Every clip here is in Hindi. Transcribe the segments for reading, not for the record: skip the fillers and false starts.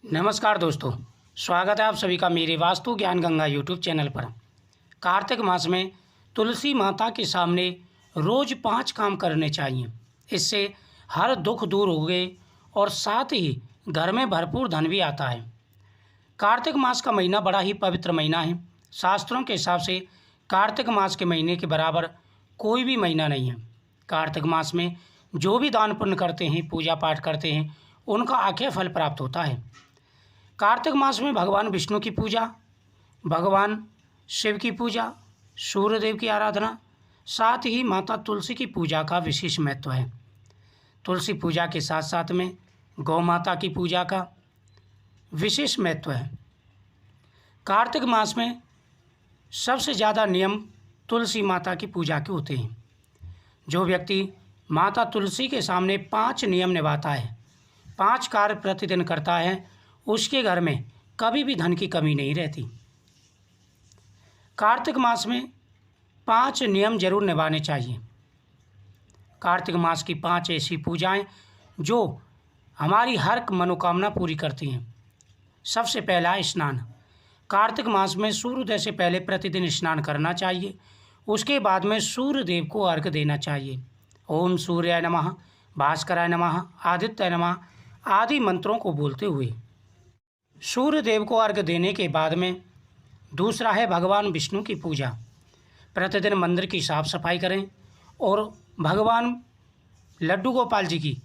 नमस्कार दोस्तों, स्वागत है आप सभी का मेरे वास्तु ज्ञान गंगा यूट्यूब चैनल पर। कार्तिक मास में तुलसी माता के सामने रोज 5 काम करने चाहिए। इससे हर दुख दूर होगे और साथ ही घर में भरपूर धन भी आता है। कार्तिक मास का महीना बड़ा ही पवित्र महीना है। शास्त्रों के हिसाब से कार्तिक मास के महीने के बराबर कोई भी महीना नहीं है। कार्तिक मास में जो भी दान पुण्य करते हैं, पूजा पाठ करते हैं, उनका अक्षय फल प्राप्त होता है। कार्तिक मास में भगवान विष्णु की पूजा, भगवान शिव की पूजा, सूर्यदेव की आराधना, साथ ही माता तुलसी की पूजा का विशेष महत्व है। तुलसी पूजा के साथ साथ में गौ माता की पूजा का विशेष महत्व है। कार्तिक मास में सबसे ज़्यादा नियम तुलसी माता की पूजा के होते हैं। जो व्यक्ति माता तुलसी के सामने 5 नियम निभाता है, 5 कार्य प्रतिदिन करता है, उसके घर में कभी भी धन की कमी नहीं रहती। कार्तिक मास में 5 नियम जरूर निभाने चाहिए। कार्तिक मास की 5 ऐसी पूजाएं जो हमारी हर मनोकामना पूरी करती हैं। सबसे पहला स्नान। कार्तिक मास में सूर्योदय से पहले प्रतिदिन स्नान करना चाहिए। उसके बाद में सूर्य देव को अर्घ्य देना चाहिए। ओम सूर्याय नमः, भास्कराय नमः, आदित्याय नमः आदि मंत्रों को बोलते हुए सूर्य देव को अर्घ्य देने के बाद में दूसरा है भगवान विष्णु की पूजा। प्रतिदिन मंदिर की साफ सफाई करें और भगवान लड्डू गोपाल जी की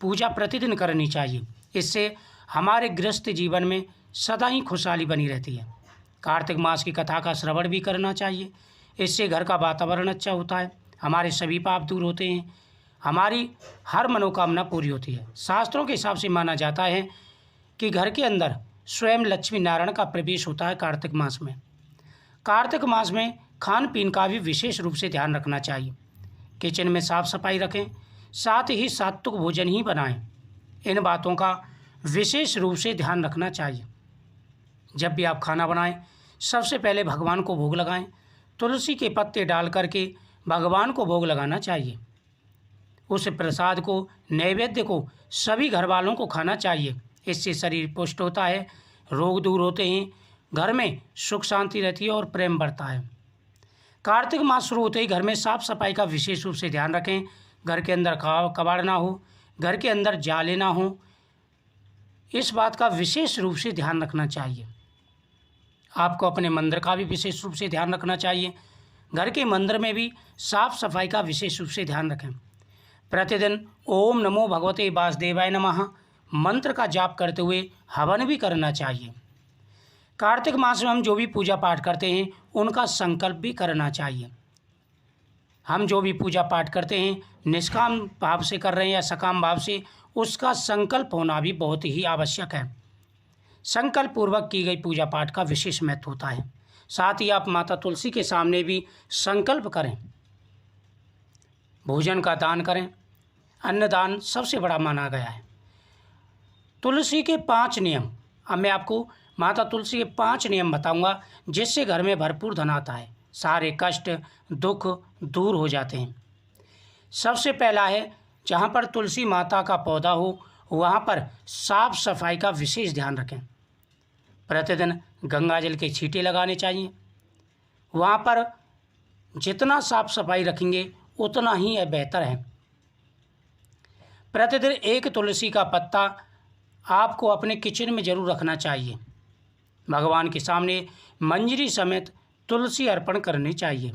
पूजा प्रतिदिन करनी चाहिए। इससे हमारे गृहस्थ जीवन में सदा ही खुशहाली बनी रहती है। कार्तिक मास की कथा का श्रवण भी करना चाहिए। इससे घर का वातावरण अच्छा होता है, हमारे सभी पाप दूर होते हैं, हमारी हर मनोकामना पूरी होती है। शास्त्रों के हिसाब से माना जाता है कि घर के अंदर स्वयं लक्ष्मी नारायण का प्रवेश होता है कार्तिक मास में। कार्तिक मास में खान पीन का भी विशेष रूप से ध्यान रखना चाहिए। किचन में साफ सफाई रखें, साथ ही सात्विक भोजन ही बनाएं। इन बातों का विशेष रूप से ध्यान रखना चाहिए। जब भी आप खाना बनाएं, सबसे पहले भगवान को भोग लगाएं। तुलसी के पत्ते डाल करके भगवान को भोग लगाना चाहिए। उस प्रसाद को, नैवेद्य को सभी घर वालों को खाना चाहिए। इससे शरीर पुष्ट होता है, रोग दूर होते हैं, घर में सुख शांति रहती है और प्रेम बढ़ता है। कार्तिक मास शुरू होते ही घर में साफ सफाई का विशेष रूप से ध्यान रखें। घर के अंदर कबाड़ ना हो, घर के अंदर जाले ना हो, इस बात का विशेष रूप से ध्यान रखना चाहिए। आपको अपने मंदिर का भी विशेष रूप से ध्यान रखना चाहिए। घर के मंदिर में भी साफ सफाई का विशेष रूप से ध्यान रखें। प्रतिदिन ओम नमो भगवते वासुदेवाय नमः मंत्र का जाप करते हुए हवन भी करना चाहिए। कार्तिक मास में हम जो भी पूजा पाठ करते हैं उनका संकल्प भी करना चाहिए। हम जो भी पूजा पाठ करते हैं निष्काम भाव से कर रहे हैं या सकाम भाव से, उसका संकल्प होना भी बहुत ही आवश्यक है। संकल्प पूर्वक की गई पूजा पाठ का विशेष महत्व होता है। साथ ही आप माता तुलसी के सामने भी संकल्प करें, भोजन का दान करें। अन्नदान सबसे बड़ा माना गया है। तुलसी के 5 नियम। अब मैं आपको माता तुलसी के 5 नियम बताऊंगा जिससे घर में भरपूर धन आता है, सारे कष्ट दुख दूर हो जाते हैं। सबसे पहला है, जहाँ पर तुलसी माता का पौधा हो वहाँ पर साफ सफाई का विशेष ध्यान रखें। प्रतिदिन गंगा जल के छींटे लगाने चाहिए। वहाँ पर जितना साफ सफाई रखेंगे उतना ही यह बेहतर है। प्रतिदिन 1 तुलसी का पत्ता आपको अपने किचन में जरूर रखना चाहिए। भगवान के सामने मंजरी समेत तुलसी अर्पण करनी चाहिए।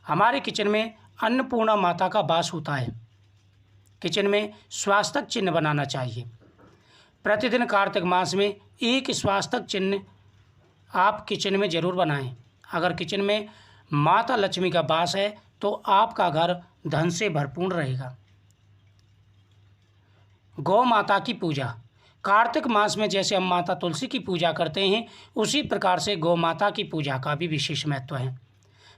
हमारे किचन में अन्नपूर्णा माता का वास होता है। किचन में स्वास्तिक चिन्ह बनाना चाहिए। प्रतिदिन कार्तिक मास में 1 स्वास्तिक चिन्ह आप किचन में जरूर बनाएं। अगर किचन में माता लक्ष्मी का वास है तो आपका घर धन से भरपूर रहेगा। गौ माता की पूजा। कार्तिक मास में जैसे हम माता तुलसी की पूजा करते हैं उसी प्रकार से गौ माता की पूजा का भी विशेष महत्व है।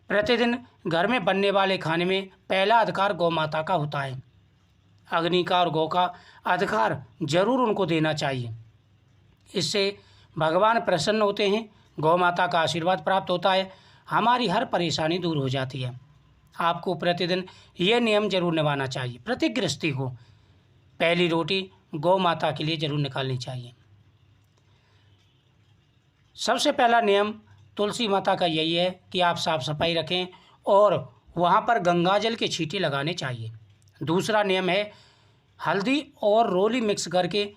प्रतिदिन घर में बनने वाले खाने में पहला अधिकार गौ माता का होता है। अग्नि का और गौ का अधिकार जरूर उनको देना चाहिए। इससे भगवान प्रसन्न होते हैं, गौ माता का आशीर्वाद प्राप्त होता है, हमारी हर परेशानी दूर हो जाती है। आपको प्रतिदिन ये नियम जरूर निभाना चाहिए। प्रत्येक गृहस्थी को पहली रोटी गौ माता के लिए जरूर निकालनी चाहिए। सबसे पहला नियम तुलसी माता का यही है कि आप साफ सफाई रखें और वहाँ पर गंगा जल के छींटे लगाने चाहिए। दूसरा नियम है हल्दी और रोली मिक्स करके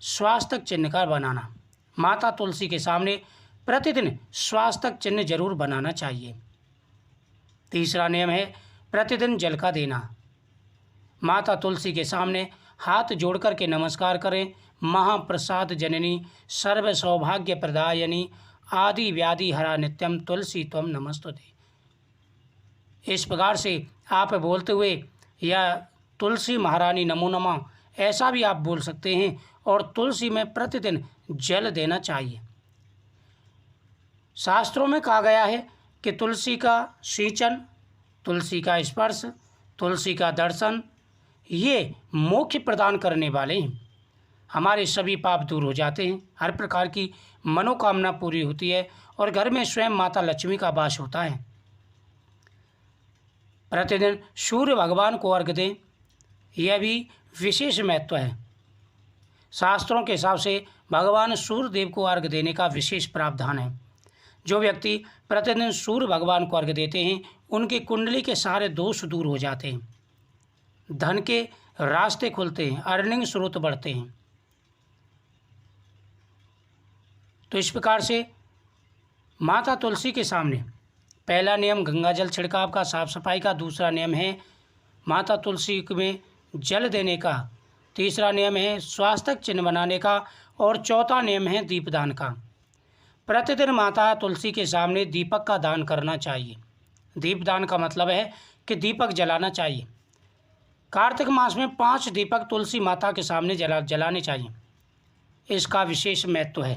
स्वास्थ्य चिन्ह का बनाना। माता तुलसी के सामने प्रतिदिन स्वास्थ्य चिन्ह जरूर बनाना चाहिए। तीसरा नियम है प्रतिदिन जल का देना। माता तुलसी के सामने हाथ जोड़ कर के नमस्कार करें। महाप्रसाद जननी सर्व सौभाग्य प्रदायनी आदि व्याधि हरा नित्यम तुलसी त्वम नमस्तुते। इस प्रकार से आप बोलते हुए या तुलसी महारानी नमो नमः ऐसा भी आप बोल सकते हैं और तुलसी में प्रतिदिन जल देना चाहिए। शास्त्रों में कहा गया है कि तुलसी का सिंचन, तुलसी का स्पर्श, तुलसी का दर्शन ये मोक्ष प्रदान करने वाले हैं। हमारे सभी पाप दूर हो जाते हैं, हर प्रकार की मनोकामना पूरी होती है और घर में स्वयं माता लक्ष्मी का वास होता है। प्रतिदिन सूर्य भगवान को अर्घ्य दें, यह भी विशेष महत्व है। शास्त्रों के हिसाब से भगवान सूर्य देव को अर्घ्य देने का विशेष प्रावधान है। जो व्यक्ति प्रतिदिन सूर्य भगवान को अर्घ्य देते हैं उनकी कुंडली के सारे दोष दूर हो जाते हैं, धन के रास्ते खुलते हैं, अर्निंग स्रोत बढ़ते हैं। तो इस प्रकार से माता तुलसी के सामने पहला नियम गंगा जल छिड़काव का, साफ सफाई का। दूसरा नियम है माता तुलसी में जल देने का। तीसरा नियम है स्वास्थ्य चिन्ह बनाने का और चौथा नियम है दीपदान का। प्रतिदिन माता तुलसी के सामने दीपक का दान करना चाहिए। दीपदान का मतलब है कि दीपक जलाना चाहिए। कार्तिक मास में 5 दीपक तुलसी माता के सामने जलाने चाहिए। इसका विशेष महत्व है।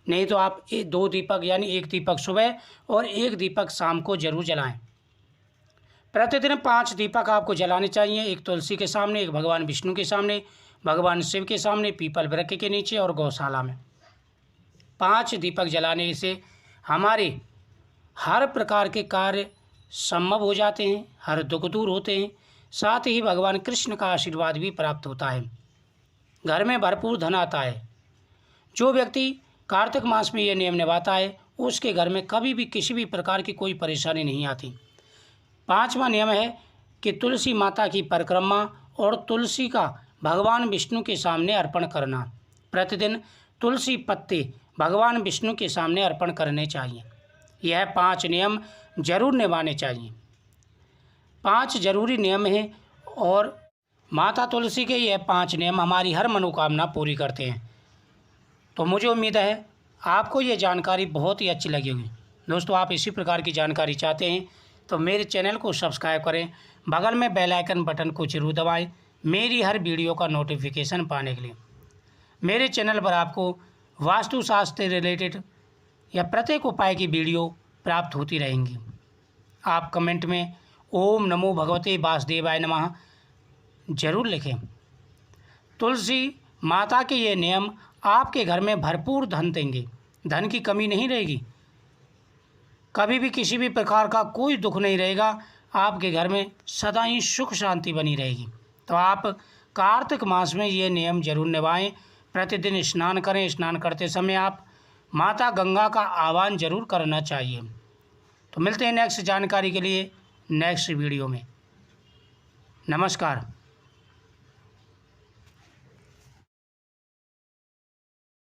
नहीं तो आप 2 दीपक यानी 1 दीपक सुबह और 1 दीपक शाम को जरूर जलाएं। प्रतिदिन 5 दीपक आपको जलाने चाहिए। 1 तुलसी के सामने, 1 भगवान विष्णु के सामने, भगवान शिव के सामने, पीपल वृक्ष के नीचे और गौशाला में। 5 दीपक जलाने से हमारे हर प्रकार के कार्य संभव हो जाते हैं, हर दुख दूर होते हैं। साथ ही भगवान कृष्ण का आशीर्वाद भी प्राप्त होता है, घर में भरपूर धन आता है। जो व्यक्ति कार्तिक मास में ये नियम निभाता है उसके घर में कभी भी किसी भी प्रकार की कोई परेशानी नहीं आती। 5वां नियम है कि तुलसी माता की परिक्रमा और तुलसी का भगवान विष्णु के सामने अर्पण करना। प्रतिदिन तुलसी पत्ते भगवान विष्णु के सामने अर्पण करने चाहिए। यह 5 नियम जरूर निभाने चाहिए। 5 जरूरी नियम हैं और माता तुलसी के यह 5 नियम हमारी हर मनोकामना पूरी करते हैं। तो मुझे उम्मीद है आपको ये जानकारी बहुत ही अच्छी लगी होगी। दोस्तों, आप इसी प्रकार की जानकारी चाहते हैं तो मेरे चैनल को सब्सक्राइब करें, बगल में बेल आइकन बटन को जरूर दबाएं मेरी हर वीडियो का नोटिफिकेशन पाने के लिए। मेरे चैनल पर आपको वास्तुशास्त्र रिलेटेड या प्रत्येक उपाय की वीडियो प्राप्त होती रहेंगी। आप कमेंट में ओम नमो भगवते वासुदेवाय नमः जरूर लिखें। तुलसी माता के ये नियम आपके घर में भरपूर धन देंगे, धन की कमी नहीं रहेगी, कभी भी किसी भी प्रकार का कोई दुख नहीं रहेगा। आपके घर में सदा ही सुख शांति बनी रहेगी। तो आप कार्तिक मास में ये नियम जरूर निभाएं। प्रतिदिन स्नान करें, स्नान करते समय आप माता गंगा का आह्वान जरूर करना चाहिए। तो मिलते हैं नेक्स्ट जानकारी के लिए नेक्स्ट वीडियो में। नमस्कार।